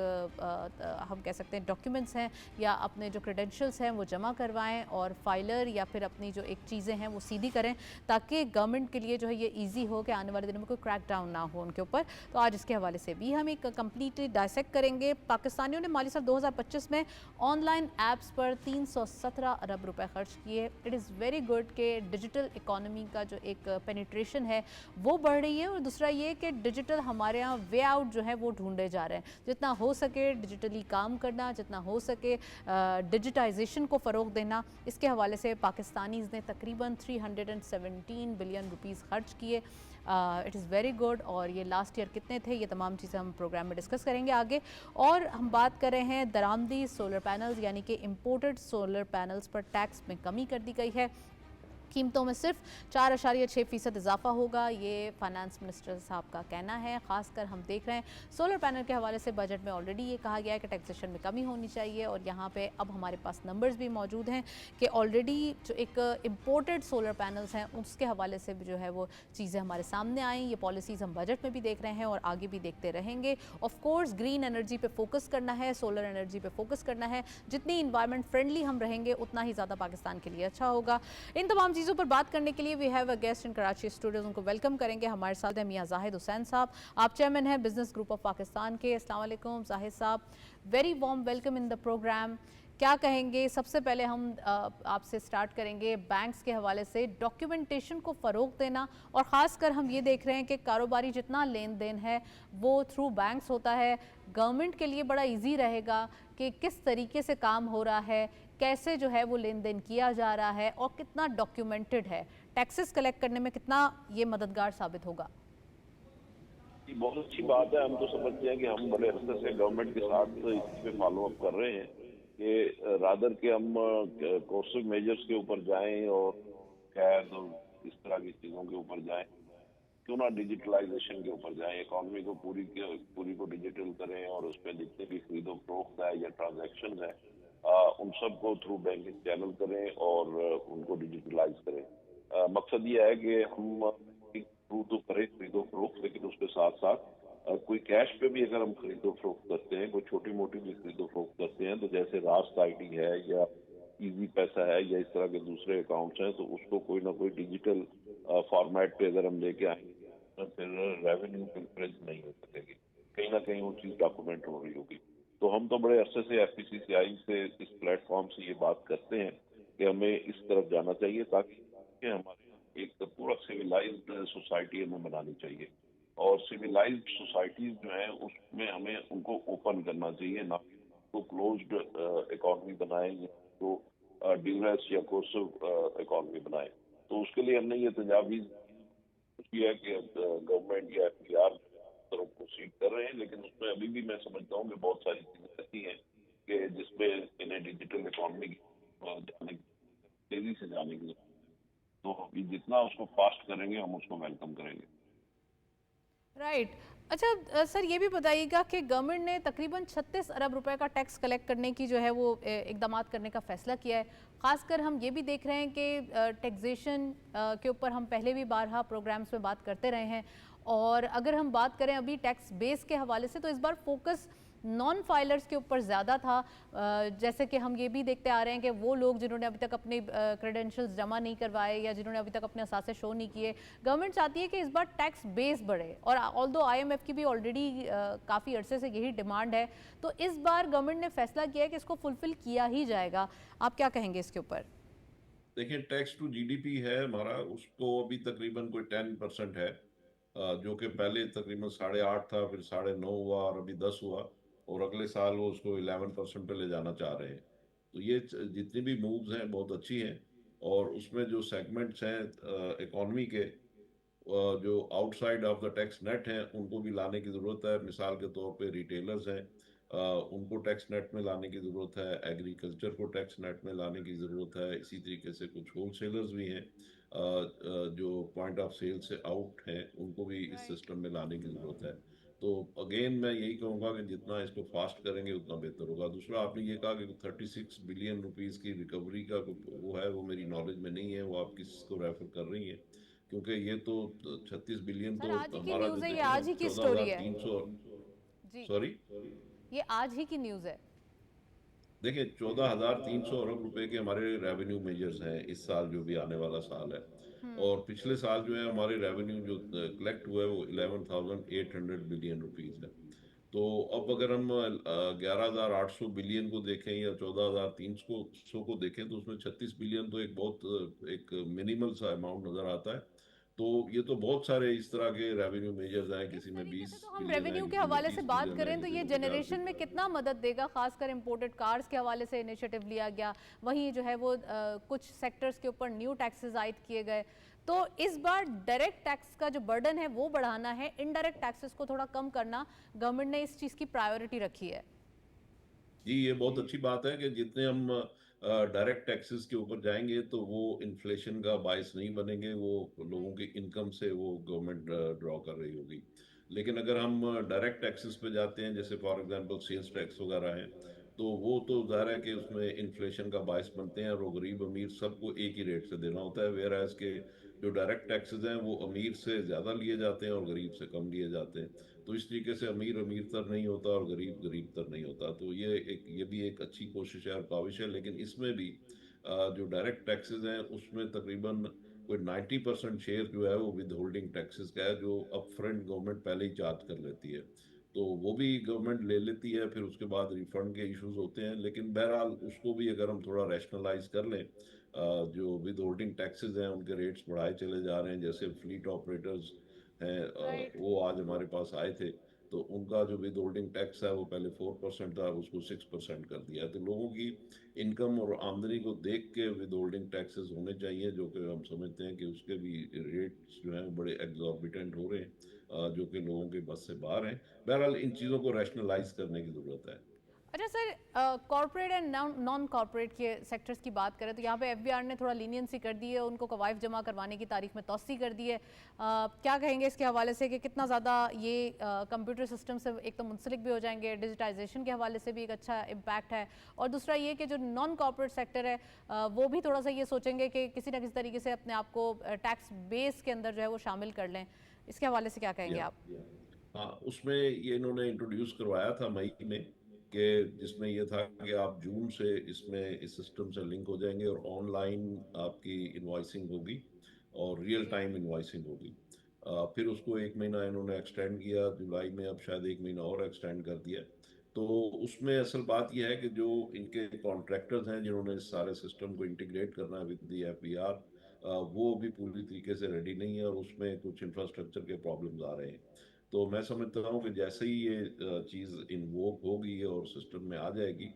हम कह सकते हैं डॉक्यूमेंट्स हैं या अपने जो क्रेडेंशियल्स हैं वो जमा करवाएं और फाइलर या फिर अपनी जो एक चीज़ें हैं वो सीधी करें, ताकि गवर्नमेंट के लिए जो है ये ईजी हो कि आने वाले दिनों में कोई क्रैक डाउन ना हो उनके ऊपर। तो आज इसके हवाले से भी हम एक कम्प्लीटली डायसेक्ट करेंगे। पाकिस्तानियों ने माली साल 2025 में ऑनलाइन ऐप्स पर 317 अरब रुपए खर्च किए। इट इज़ वेरी गुड कि डिजिटल इकोनॉमी का जो एक पेनिट्रेशन है वो बढ़ रही है। और दूसरा ये कि डिजिटल हमारे यहाँ वे आउट जो है वो ढूंढे जा रहे हैं। जितना हो सके डिजिटली काम करना, जितना हो सके डिजिटाइजेशन को फ़रोग देना, इसके हवाले से पाकिस्तानीज़ ने तकरीबन 317 बिलियन रुपीज़ खर्च किए। It is very good. और ये लास्ट ईयर कितने थे, ये तमाम चीज़ें हम प्रोग्राम में डिस्कस करेंगे आगे। और हम बात कर रहे हैं दरामदी सोलर पैनल्स यानी कि इम्पोर्टेड सोलर पैनल्स पर टैक्स में कमी कर दी गई है। कीमतों में सिर्फ 4.6% इजाफा होगा, ये फाइनेंस मिनिस्टर साहब का कहना है। खासकर हम देख रहे हैं सोलर पैनल के हवाले से बजट में ऑलरेडी ये कहा गया है कि टैक्सेशन में कमी होनी चाहिए। और यहाँ पे अब हमारे पास नंबर्स भी मौजूद हैं कि ऑलरेडी जो एक इम्पोर्टेड सोलर पैनल्स हैं उसके हवाले से भी जो है वो चीज़ें हमारे सामने आई। ये पॉलिसीज़ हम बजट में भी देख रहे हैं और आगे भी देखते रहेंगे। ऑफ कोर्स ग्रीन एनर्जी पे फोकस करना है, सोलर एनर्जी पे फोकस करना है। जितनी इन्वायरमेंट फ्रेंडली हम रहेंगे उतना ही ज़्यादा पाकिस्तान के लिए अच्छा होगा। इन तमाम चीज़ों पर बात करने के लिए we have a guest in Karachi studios, उनको वेलकम करेंगे। हमारे साथ हैं मियां जाहिद हुसैन साहब, आप चेयरमैन हैं बिजनेस ग्रुप ऑफ पाकिस्तान के। अस्सलाम वालेकुम जाहिद साहब, very warm welcome in the programme. क्या कहेंगे? सबसे पहले हम आपसे स्टार्ट करेंगे बैंक्स के हवाले से, डॉक्यूमेंटेशन को फ़रोग देना। और ख़ासकर हम ये देख रहे हैं कि कारोबारी जितना लेन देन है वो थ्रू बैंक्स होता है। गवर्नमेंट के लिए बड़ा इजी रहेगा कि किस तरीके से काम हो रहा है, कैसे जो है वो लेन देन किया जा रहा है और कितना डॉक्यूमेंटेड है। टैक्सेस कलेक्ट करने में कितना ये मददगार साबित होगा? ये बहुत अच्छी बात है। हम तो समझते हैं कि हम बड़े अरसे से गवर्नमेंट के साथ इस पे फॉलो अप कर रहे हैं कि रादर के हम कोर्सिव मेजर्स के ऊपर जाएं और कैद और इस तरह की चीजों के ऊपर जाएं, क्यों ना डिजिटलाइजेशन के ऊपर जाएं, इकोनॉमी को पूरी को डिजिटल करें और उस पर जितने भी खरीदो फरोख्त है या ट्रांजेक्शन है उन सबको थ्रू बैंकिंग चैनल करें और उनको डिजिटलाइज करें। मकसद ये है कि हम थ्रू तो करें खरीदो फरोख्त, लेकिन उसके साथ साथ कोई कैश पे भी अगर हम खरीदो फरोख्त करते हैं, कोई छोटी मोटी भी खरीदो फरोख्त करते हैं, तो जैसे रास्त आईडी है या इजी पैसा है या इस तरह के दूसरे अकाउंट्स हैं, तो उसको कोई ना कोई डिजिटल फॉर्मेट पे अगर हम लेके आएंगे तो फिर रेवेन्यू इंक्रीज नहीं हो सकेगी, कहीं ना कहीं वो चीज डॉक्यूमेंट हो रही होगी। तो हम तो बड़े अरसे से एफपीसीसीआई से इस प्लेटफॉर्म से ये बात करते हैं कि हमें इस तरफ जाना चाहिए, ताकि हमारे एक पूरा सिविलाइज्ड सोसाइटी हमें बनानी चाहिए। और सिविलाइज्ड सोसाइटीज जो है उसमें हमें उनको ओपन करना चाहिए, ना तो क्लोज्ड इकोनॉमी बनाए या तो ड्यूरेस या कोर्सिव इकोनॉमी बनाए। तो उसके लिए हमने ये तजावीज किया है कि गवर्नमेंट या एफपीआर तरफ प्रोसीड कर रहे हैं, लेकिन उसमें अभी भी मैं समझता हूँ कि बहुत सारी चीजें ऐसी हैं कि जिसपे इन्हें डिजिटल इकोनॉमी जाने तेजी से जाने की, तो अभी जितना उसको फास्ट करेंगे हम उसको वेलकम करेंगे। राइट। अच्छा सर ये भी बताइएगा कि गवर्नमेंट ने तकरीबन 36 अरब रुपए का टैक्स कलेक्ट करने की जो है वो इकदाम करने का फैसला किया है। ख़ासकर हम ये भी देख रहे हैं कि टैक्सेशन के ऊपर हम पहले भी बारहा प्रोग्राम्स में बात करते रहे हैं। और अगर हम बात करें अभी टैक्स बेस के हवाले से, तो इस बार फोकस नॉन फाइलर्स के ऊपर ज़्यादा था। जैसे कि हम ये भी देखते आ रहे हैं कि वो लोग जिन्होंने अभी तक अपने क्रेडेंशियल्स जमा नहीं करवाए या जिन्होंने अभी तक अपने असासे शो नहीं किए, गवर्नमेंट चाहती है कि इस बार टैक्स बेस बढ़े। और ऑल्दो आईएमएफ की भी ऑलरेडी काफ़ी अरसे से यही डिमांड है, तो इस बार गवर्नमेंट ने फैसला किया है कि इसको फुलफिल किया ही जाएगा। आप क्या कहेंगे इसके ऊपर? देखिए, टैक्स टू जीडीपी है हमारा, उसको अभी तकरीबन कोई 10% है, जो कि पहले तकरीबन 8.5 था, फिर 9.5 हुआ और अभी 10 हुआ। और अगले साल वो उसको 11% पे ले जाना चाह रहे हैं। तो ये जितनी भी मूव्स हैं बहुत अच्छी हैं। और उसमें जो सेगमेंट्स हैं इकोनॉमी के, जो outside of the tax net हैं उनको भी लाने की ज़रूरत है। मिसाल के तौर पे रिटेलर्स हैं, उनको टैक्स नेट में लाने की ज़रूरत है। एग्रीकल्चर को टैक्स नेट में लाने की ज़रूरत है। इसी तरीके से कुछ होलसेलर्स भी हैं जो पॉइंट ऑफ सेल से आउट हैं, उनको भी इस राइट। सिस्टम में लाने की ज़रूरत है। तो अगेन मैं यही कहूँगा कि जितना इसको फास्ट करेंगे उतना बेहतर होगा। दूसरा, आपने ये कहा कि 36 बिलियन रुपीज़ की रिकवरी का वो है, वो मेरी नॉलेज में नहीं है, वो आप किसको रेफर कर रही हैं? क्योंकि ये तो 36 बिलियन सर तो आज ही की हमारा जो न्यूज़ है, ये देखें ना आज ही की चौदह स्टोरी हजार है। तीन सौ जी, सॉरी, ये आज ही की न्यूज़ है। देखिए 14,300 अरब रुपए के हमारे रेवेन्यू मेजर्स हैं इस साल, जो भी आने वाला साल है। और पिछले साल जो है हमारे रेवेन्यू जो कलेक्ट हुआ है वो 11,800 बिलियन रुपीज है। तो अब अगर हम 11,800 बिलियन को देखें या 14,300 को देखें, तो उसमें 36 बिलियन तो एक बहुत एक मिनिमल सा अमाउंट नजर आता है। तो ये तो बहुत सारे इस तरह के रेवेन्यू मेजर्स हैं, इस किसी में तरीके से बीस तो हम बिलियन है रेवेन्यू के किसी में हवाले से तीस बात बिलियन है करें तो किसी ये में 50 जनरेशन में कितना मदद देगा, खासकर इंपोर्टेड कार्स के हवाले से इनिशिएटिव लिया गया। वहीं जो है वो कुछ सेक्टर्स के ऊपर न्यू टैक्सेस आयद किए गए। तो इस बार डायरेक्ट टैक्स का जो बर्डन है वो बढ़ाना है, इनडायरेक्ट टैक्सेस को थोड़ा कम करना गवर्नमेंट ने इस चीज़ की प्रायोरिटी रखी है। जी, ये बहुत अच्छी बात है कि जितने हम डायरेक्ट टैक्सेस के ऊपर जाएंगे तो वो इन्फ्लेशन का बायस नहीं बनेंगे, वो लोगों की इनकम से वो गवर्नमेंट ड्रॉ कर रही होगी। लेकिन अगर हम डायरेक्ट टैक्सेस पे जाते हैं, जैसे फॉर एग्जांपल सेल्स टैक्स वगैरह हैं, तो वो तो ज़ाहिर है कि उसमें इन्फ्लेशन का बायस बनते हैं और वो गरीब अमीर सबको एक ही रेट से देना होता है। वेयर एज के जो डायरेक्ट टैक्सेस हैं वो अमीर से ज़्यादा लिए जाते हैं और गरीब से कम लिए जाते हैं। तो इस तरीके से अमीर अमीर तर नहीं होता और गरीब गरीब तर नहीं होता। तो ये भी एक अच्छी कोशिश है और काविश है। लेकिन इसमें भी जो डायरेक्ट टैक्सेस हैं उसमें तकरीबन कोई 90% शेयर जो है वो विद होल्डिंग टैक्सेस का है, जो अप फ्रंट गवर्नमेंट पहले ही चार्ज कर लेती है। तो वो भी गवर्नमेंट ले लेती है, फिर उसके बाद रिफंड के इश्यूज होते हैं। लेकिन बहरहाल उसको भी अगर हम थोड़ा रैशनलाइज कर लें, जो विद होल्डिंग टैक्सेस हैं उनके रेट्स बढ़ाए चले जा रहे हैं। जैसे फ्लीट ऑपरेटर्स हैं, राइट। वो आज हमारे पास आए थे, तो उनका जो विद होल्डिंग टैक्स है वो पहले 4% था, उसको 6% कर दिया है। तो लोगों की इनकम और आमदनी को देख के विद होल्डिंग टैक्सेस होने चाहिए, जो कि हम समझते हैं कि उसके भी रेट्स जो हैं बड़े एग्जॉर्बिटेंट हो रहे हैं, जो कि लोगों के बस से बाहर हैं। बहरहाल इन चीज़ों को रैशनलाइज करने की ज़रूरत है। अच्छा sir, corporate and non corporate के सेक्टर्स की बात करें तो यहाँ पे एफबीआर ने थोड़ा लीनियंसी कर दी है, उनको कवायद जमा करवाने की तारीख में तौसी कर दी है। क्या कहेंगे इसके हवाले से कि कितना ज़्यादा ये कंप्यूटर सिस्टम से एक तो मुंसलिक भी हो जाएंगे, डिजिटाइजेशन के हवाले से भी एक अच्छा इम्पैक्ट है, और दूसरा ये कि जो नॉन कॉर्पोरेट सेक्टर है वो भी थोड़ा सा ये सोचेंगे कि किसी ना किसी तरीके से अपने आप को टैक्स बेस के अंदर जो है वो शामिल कर लें। इसके हवाले से क्या कहेंगे या आप? हाँ, उसमें ये इन्होंने इंट्रोड्यूस करवाया था मई में, कि जिसमें ये था कि आप जून से इसमें इस सिस्टम से लिंक हो जाएंगे और ऑनलाइन आपकी इनवॉइसिंग होगी और रियल जी। टाइम इनवॉइसिंग होगी। फिर उसको एक महीना इन्होंने एक्सटेंड किया जुलाई में, अब शायद एक महीना और एक्सटेंड कर दिया। तो उसमें असल बात यह है कि जो इनके कॉन्ट्रैक्टर्स हैं जिन्होंने इस सारे सिस्टम को इंटीग्रेट करना है विद दी एफबीआर, वो भी पूरी तरीके से रेडी नहीं है और उसमें कुछ इंफ्रास्ट्रक्चर के प्रॉब्लम्स आ रहे हैं। तो मैं समझता हूँ कि जैसे ही ये चीज़ इन्वोक होगी और सिस्टम में आ जाएगी,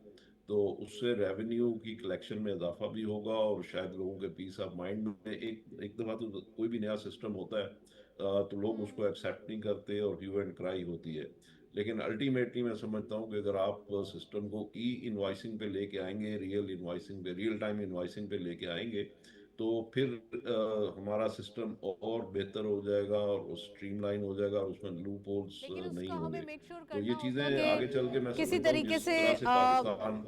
तो उससे रेवेन्यू की कलेक्शन में इजाफा भी होगा और शायद लोगों के पीस ऑफ माइंड में एक एक दफ़ा तो कोई भी नया सिस्टम होता है तो लोग उसको एक्सेप्ट नहीं करते और ह्यू एंड क्राई होती है। लेकिन अल्टीमेटली मैं समझता हूँ कि अगर आप सिस्टम को ई इनवॉइसिंग पे लेके आएंगे, रियल इनवॉइसिंग पे, रियल टाइम इनवॉइसिंग पे लेके आएंगे, तो फिर हमारा सिस्टम और बेहतर हो जाएगा और स्ट्रीमलाइन हो जाएगा और उसमें लूप होल्स लेकिन नहीं उसका हमें होंगे। मेक श्योर तो ये करना चीज़ें होगा आगे चल के कि मैं किसी समझता हूँ तरीके जिस से तरह से पाकिस्तान,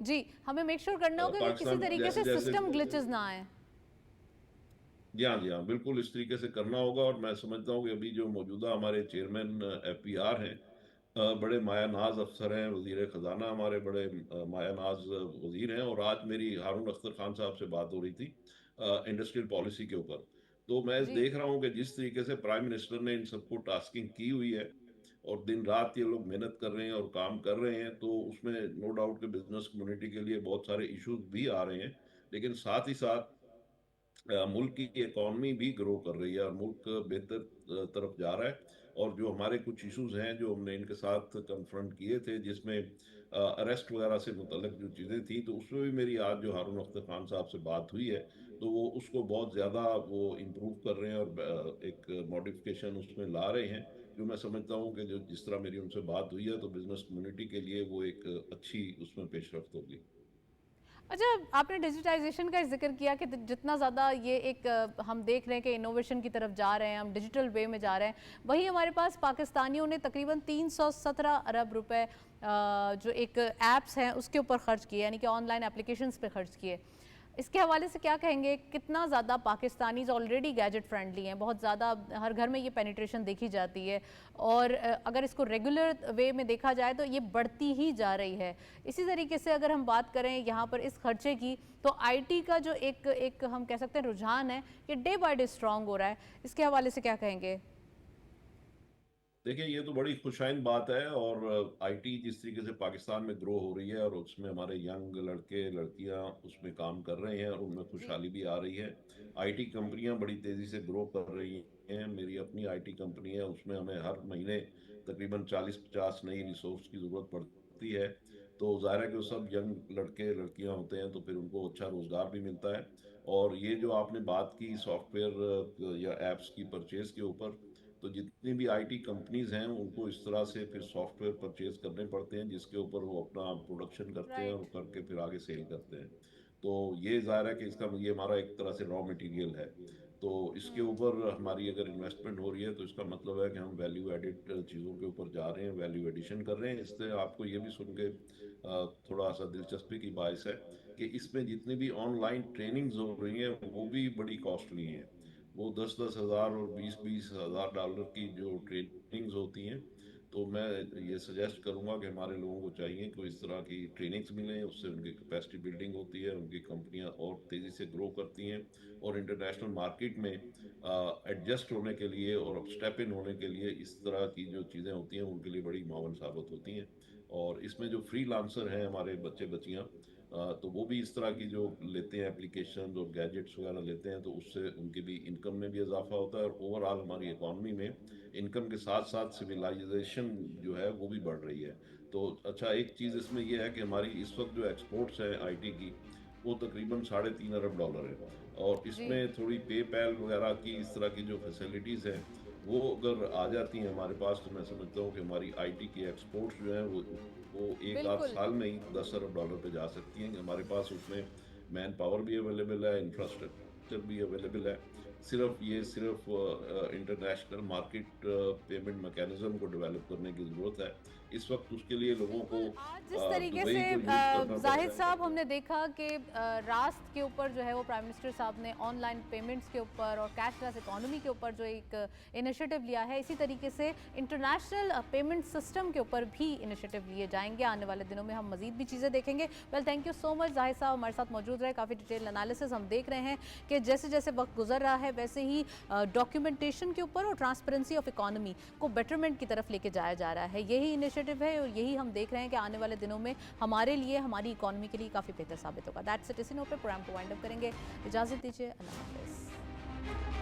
जी, हमें मेक श्योर करना होगा कि किसी पाकिस्तान तरीके जैसे से जैसे सिस्टम ग्लिचेस ना आए। जी हाँ, जी हाँ, बिल्कुल इस तरीके से करना होगा। और मैं समझता हूँ कि अभी जो मौजूदा हमारे चेयरमैन एफबीआर हैं, बड़े मायानाज अफसर हैं। वजीर खजाना हमारे बड़े मायानाज वजीर हैं। और आज मेरी हारून अख्तर खान साहब से बात हो रही थी इंडस्ट्रियल पॉलिसी के ऊपर। तो मैं जी। देख रहा हूँ कि जिस तरीके से प्राइम मिनिस्टर ने इन सबको टास्किंग की हुई है और दिन रात ये लोग मेहनत कर रहे हैं और काम कर रहे हैं, तो उसमें नो डाउट कि बिजनेस कम्युनिटी के लिए बहुत सारे इश्यूज भी आ रहे हैं। लेकिन साथ ही साथ मुल्क की इकॉनमी भी ग्रो कर रही है और मुल्क बेहतर तरफ जा रहा है। और जो हमारे कुछ इश्यूज हैं जो हमने इनके साथ कन्फ्रंट किए थे, जिसमें अरेस्ट वगैरह से मुतल्लिक जो चीज़ें थी, तो उसमें भी मेरी आज जो हारून अख्तर खान साहब से बात हुई है, तो वो उसको बहुत ज़्यादा वो इम्प्रूव कर रहे हैं और एक मॉडिफिकेशन उसमें ला रहे हैं, जो मैं समझता हूँ कि जो जिस तरह मेरी उनसे बात हुई है, तो बिजनेस कम्युनिटी के लिए वो एक अच्छी उसमें पेशरफ्त होगी। अच्छा, आपने डिजिटाइजेशन का जिक्र किया कि जितना ज़्यादा ये एक हम देख रहे हैं कि इनोवेशन की तरफ जा रहे हैं, हम डिजिटल वे में जा रहे हैं, वहीं हमारे पास पाकिस्तानियों ने तकरीबन 317 अरब रुपए जो एक ऐप्स हैं उसके ऊपर खर्च किए, यानी कि ऑनलाइन एप्लीकेशंस पे खर्च किए। इसके हवाले से क्या कहेंगे, कितना ज़्यादा पाकिस्तानीज ऑलरेडी गैजेट फ्रेंडली हैं, बहुत ज़्यादा हर घर में ये पेनिट्रेशन देखी जाती है, और अगर इसको रेगुलर वे में देखा जाए तो ये बढ़ती ही जा रही है। इसी तरीके से अगर हम बात करें यहाँ पर इस खर्चे की, तो आईटी का जो एक एक हम कह सकते हैं रुझान है, ये डे बाय डे स्ट्रॉन्ग हो रहा है, इसके हवाले से क्या कहेंगे? देखिए, ये तो बड़ी खुशाइंद बात है। और आईटी जिस तरीके से पाकिस्तान में ग्रो हो रही है और उसमें हमारे यंग लड़के लड़कियां उसमें काम कर रहे हैं और उनमें जी। खुशहाली भी आ रही है। आईटी कंपनियां बड़ी तेजी से ग्रो कर रही हैं। मेरी अपनी आईटी कंपनी है, उसमें हमें हर महीने तकरीबन 40-50 नई रिसोर्स की ज़रूरत पड़ती है। तो ज़ाहिर है कि वो सब यंग लड़के लड़कियां होते हैं, तो फिर उनको अच्छा रोज़गार भी मिलता है। और ये जो आपने बात की सॉफ्टवेयर या एप्स की परचेज के ऊपर, तो जितनी भी आईटी कंपनीज हैं उनको इस तरह से फिर सॉफ्टवेयर परचेज करने पड़ते हैं, जिसके ऊपर वो अपना प्रोडक्शन करते हैं और राइट। करके फिर आगे सेल करते हैं। तो ये ज़ाहिर है कि इसका ये हमारा एक तरह से रॉ मटेरियल है। तो इसके ऊपर हमारी अगर इन्वेस्टमेंट हो रही है, तो इसका मतलब है कि हम वैल्यू एडिड चीज़ों के ऊपर जा रहे हैं, वैल्यू एडिशन कर रहे हैं। इससे आपको ये भी सुन के थोड़ा सा दिलचस्पी की बात है कि इसमें जितनी भी ऑनलाइन ट्रेनिंग्स हो रही हैं वो भी बड़ी कॉस्टली हैं। वो 10-10 हज़ार और 20-20 हज़ार डॉलर की जो ट्रेनिंग्स होती हैं। तो मैं ये सजेस्ट करूंगा कि हमारे लोगों को चाहिए कि इस तरह की ट्रेनिंग्स मिलें, उससे उनकी कैपेसिटी बिल्डिंग होती है, उनकी कंपनियां और तेज़ी से ग्रो करती हैं और इंटरनेशनल मार्केट में एडजस्ट होने के लिए और स्टेप इन होने के लिए इस तरह की जो चीज़ें होती हैं उनके लिए बड़ी मावन साबित होती हैं। और इसमें जो फ्री लांसर हैं हमारे बच्चे बच्चियाँ, तो वो भी इस तरह की जो लेते हैं एप्लीकेशन और गैजेट्स वगैरह लेते हैं, तो उससे उनकी भी इनकम में भी इजाफा होता है और ओवरऑल हमारी इकॉनमी में इनकम के साथ साथ सिविलाइजेशन जो है वो भी बढ़ रही है। तो अच्छा, एक चीज़ इसमें यह है कि हमारी इस वक्त जो एक्सपोर्ट्स हैं आईटी की, वो तकरीबन $3.5 अरब है। और जी। इसमें थोड़ी पेपैल वगैरह की इस तरह की जो फैसिलिटीज़ हैं वो अगर आ जाती हैं हमारे पास, तो मैं समझता हूँ कि हमारी आईटी की एक्सपोर्ट्स जो हैं वो एक आध बिल्कुल। साल में ही $10 अरब पे जा सकती हैं। हमारे पास उसमें मैन पावर भी अवेलेबल है, इंफ्रास्ट्रक्चर भी अवेलेबल है। सिर्फ इंटरनेशनल मार्केट पेमेंट मैकेनिज्म को डेवलप करने की ज़रूरत है। इस वक्त उसके लिए लोगों को बिल्कुल, आज जिस तरीके दुबई से को यूज़ करना पड़ जाहिद रहा है। साहब हमने देखा कि रास्त के ऊपर जो है वो प्राइम मिनिस्टर साहब ने ऑनलाइन पेमेंट्स के ऊपर और कैशलेस इकोनॉमी के ऊपर जो एक इनिशिएटिव लिया है, इसी तरीके से इंटरनेशनल पेमेंट सिस्टम के ऊपर भी इनिशिएटिव लिए जाएंगे। आने वाले दिनों में हम मजीद भी चीज़ें देखेंगे। Well, thank you so much Zahid साहब, हमारे साथ मौजूद रहे। काफ़ी डिटेल एनालिसिस हम देख रहे हैं कि जैसे जैसे वक्त गुजर रहा है वैसे ही डॉक्यूमेंटेशन के ऊपर और ट्रांसपेरेंसी ऑफ इकोनॉमी को बेटरमेंट की तरफ लेके जाया जा रहा है। यही इनिशिएटिव है और यही हम देख रहे हैं कि आने वाले दिनों में हमारे लिए, हमारी इकोनॉमी के लिए काफ़ी बेहतर साबित होगा। That's it. इसी नोट पे प्रोग्राम को वाइंड अप करेंगे। इजाज़त दीजिए, अल्लाह हाफिज़।